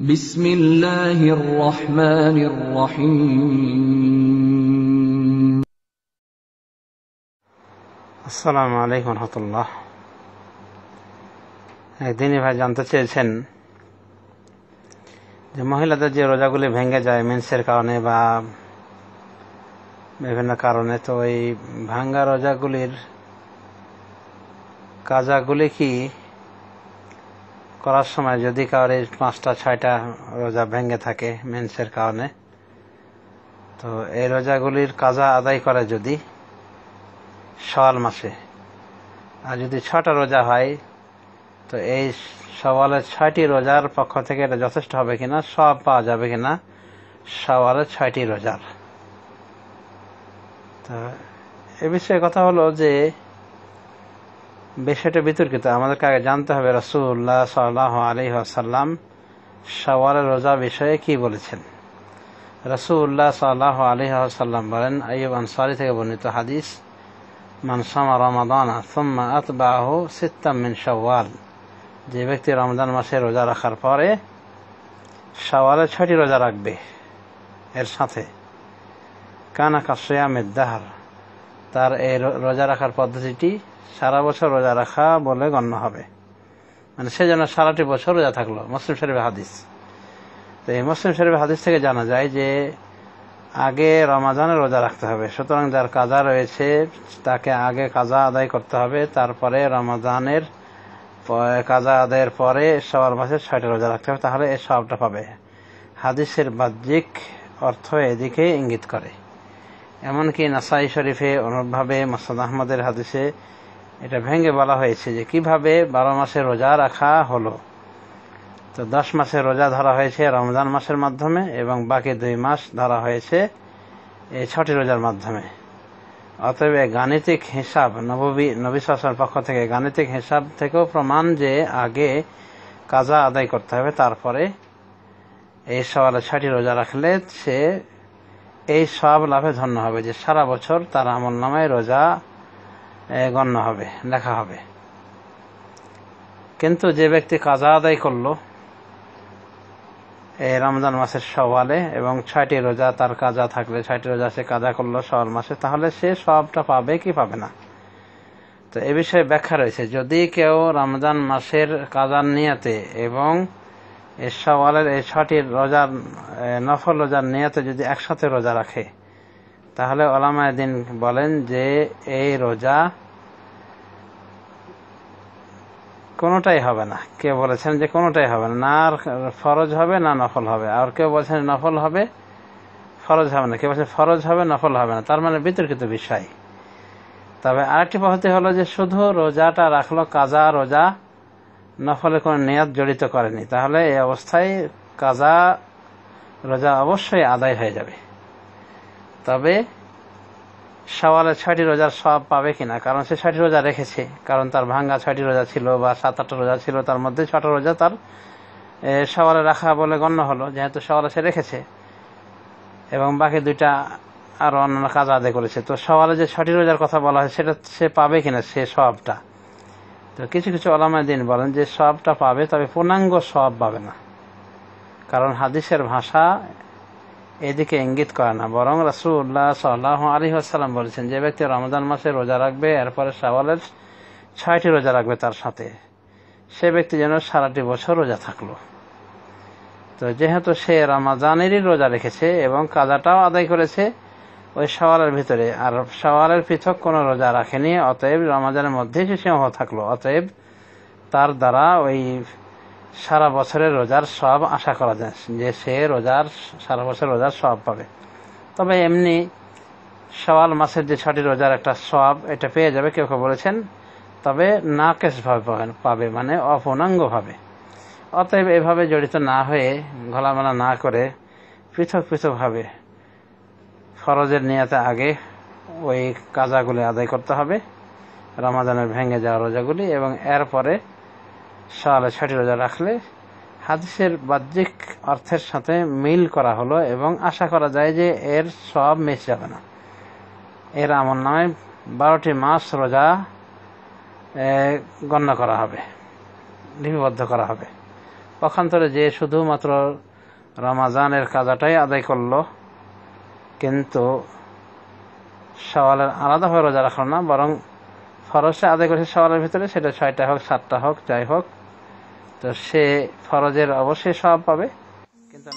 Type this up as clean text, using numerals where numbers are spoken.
বিসমিল্লাহির রহমানির রহিম। আসসালামু আলাইকুম রহমতুল্লাহ। একদিনই ভাই জানতে চেয়েছেন যে মহিলাদের যে রোজাগুলি ভেঙে যায় মেন্সের কারণে বা বিভিন্ন কারণে, তো এই ভাঙ্গা রোজাগুলির কাজাগুলি কি করার সময় যদি কারোর 5টা-6টা রোজা ভেঙে থাকে মেন্সের কারণে, তো এই রোজাগুলির কাজা আদায় করে যদি শাওয়াল মাসে, আর যদি 6টা রোজা হয় তো এই শাওয়ালের 6টি রোজার পক্ষ থেকে এটা যথেষ্ট হবে কিনা, সব পাওয়া যাবে কিনা শাওয়ালের 6টি রোজার। তো এ বিষয়ে কথা হলো যে বিষয়টা বিতর্কিত। আমাদেরকে আগে জানতে হবে রাসূলুল্লাহ সাল্লাল্লাহু আলাইহি ওয়াসাল্লাম শাওয়ালের রোজা বিষয়ে কি বলেছেন। রাসূলুল্লাহ সাল্লাল্লাহু আলাইহি ওয়াসাল্লাম বলেন, আইয়ুব আনসারী থেকে বর্ণিত হাদিস, মান সামা রমাদানা সুম্মা আতবাহু সিত্তাম মিন শাওয়াল, যে ব্যক্তি রমজান মাসে রোজা রাখার পরে শাওয়ালের 6টি রোজা রাখবে এর সাথে, কানা কাসিয়ামিদ দাহর, তার এই রোজা রাখার পদ্ধতিটি সারা বছর রোজা রাখা বলে গণ্য হবে, মানে সে যেন সারাটি বছর রোজা থাকলো। মুসলিম শরীফের হাদিস। তো এই মুসলিম শরীফের হাদিস থেকে জানা যায় যে আগে রমাজানের রোজা রাখতে হবে, সুতরাং যার কাজা রয়েছে তাকে আগে কাজা আদায় করতে হবে, তারপরে রমাজানের কাজা আদায়ের পরে শাওয়াল মাসের 6টা রোজা রাখতে হবে, তাহলে এই সবটা পাবে। হাদিসের বাহ্যিক অর্থ এদিকে ইঙ্গিত করে। এমনকি নাসাই শরীফে অনুরূপভাবে মুসনাদ আহমদের হাদিসে এটা ভেঙে বলা হয়েছে যে কিভাবে 12 মাসে রোজা রাখা হলো। তো 10 মাসের রোজা ধরা হয়েছে রমজান মাসের মাধ্যমে এবং বাকি 2 মাস ধরা হয়েছে এই 6টি রোজার মাধ্যমে। অতএব গাণিতিক হিসাব নবী সাল্লাল্লাহু আলাইহি পক্ষ থেকে গাণিতিক হিসাব থেকেও প্রমাণ যে আগে কাজা আদায় করতে হবে, তারপরে এই শাওয়ালের 6টি রোজা রাখলে সে এই সব লাভে ধন্য হবে যে সারা বছর তার আমলনামায় রোজা গণ্য হবে, লেখা হবে। কিন্তু যে ব্যক্তি কাজা আদায় করলো এই রমজান মাসের শাওয়ালে এবং 6টি রোজা তার কাজা থাকলে, 6টি রোজা সে কাজা করলো শাওয়াল মাসে, তাহলে সে সবটা পাবে কি পাবে না। তো এ বিষয়ে ব্যাখ্যা রয়েছে। যদি কেউ রমজান মাসের কাজার নিয়তে এবং এই শাওয়ালের এই 6টি রোজার নফল রোজার নিয়তে যদি একসাথে রোজা রাখে, তাহলে উলামায়ে দ্বীন বলেন যে এই রোজা কোনোটাই হবে না। কেউ বলেছেন যে কোনোটাই হবে না, না ফরজ হবে না নফল হবে, আর কেউ বলছেন নফল হবে ফরজ হবে না, কেউ বলছেন ফরজ হবে নফল হবে না। তার মানে বিতর্কিত বিষয়। তবে আরেকটি পদ্ধতি হলো যে শুধু রোজাটা রাখলো, কাজা রোজা, নফলে কোনো নিয়ত জড়িত করেনি, তাহলে এই অবস্থায় কাজা রোজা অবশ্যই আদায় হয়ে যাবে। তবে শাওয়ালের 6টি রোজার সব পাবে কিনা, কারণ সে 6টি রোজা রেখেছে, কারণ তার ভাঙ্গা 6টি রোজা ছিল বা 7-8টা রোজা ছিল, তার মধ্যে 6টা রোজা তার শাওয়ালে রাখা বলে গণ্য হলো, যেহেতু শাওয়ালে সে রেখেছে এবং বাকি 2টা আরো অন্যান্য কাজ আদায় করেছে। তো শাওয়ালে যে 6টি রোজার কথা বলা হয় সেটা সে পাবে কিনা সে সবটা। তো কিছু কিছু উলামায়ে দ্বীন বলেন যে সবটা পাবে, তবে পূর্ণাঙ্গ সব পাবে না, কারণ হাদিসের ভাষা এদিকে ইঙ্গিত করে না, বরং রাসূলুল্লাহ সাল্লাল্লাহু আলাইহি ওয়াসাল্লাম বলেছেন যে ব্যক্তি রমজান মাসে রোজা রাখবে এরপরে শাওয়ালের 6টি রোজা রাখবে তার সাথে, সে ব্যক্তি যেন সারাটি বছর রোজা থাকলো। তো যেহেতু সে রমজানেরই রোজা রেখেছে এবং কাজাটাও আদায় করেছে ওই শাওয়ালের ভিতরে, আর শাওয়ালের পৃথক কোনো রোজা রাখেনি, অতএব রমজানের মধ্যেই সে সীমাবদ্ধ থাকলো, অতএব তার দ্বারা ওই সারা বছরের রোজার সব আশা করা যায় যে সে সারা বছর রোজার সব পাবে। তবে এমনি শাওয়াল মাসের যে 6টি রোজার একটা সব এটা পেয়ে যাবে কেউ কেউ বলেছেন, তবে নাকেস ভাবে পাবে, মানে অপূর্ণাঙ্গ ভাবে। অতএব এভাবে জড়িত না হয়ে, ঘোলামেলা না করে পৃথক পৃথক ভাবে ফরজের নিয়তে আগে ওই কাজাগুলি আদায় করতে হবে, রমাদানের ভেঙে যাওয়া রোজাগুলি, এবং এরপরে শাওয়ালের 6টি রোজা রাখলে হাদিসের বাহ্যিক অর্থের সাথে মিল করা হলো এবং আশা করা যায় যে এর সব মিস যাবে না। এর আমলনামায় 12টি মাস রোজা গণ্য করা হবে, লিপিবদ্ধ করা হবে। পক্ষান্তরে যে শুধুমাত্র রমাজানের কাজাটাই আদায় করলো, কিন্তু শাওয়ালের আলাদাভাবে রোজা রাখলো না, বরং ফরজটা আদায় করেছে শাওয়ালের ভিতরে, সেটা 6টা হোক 7টা হোক যাই হোক, তো সে ফরজের অবশ্যই সওয়াব পাবে, কিন্তু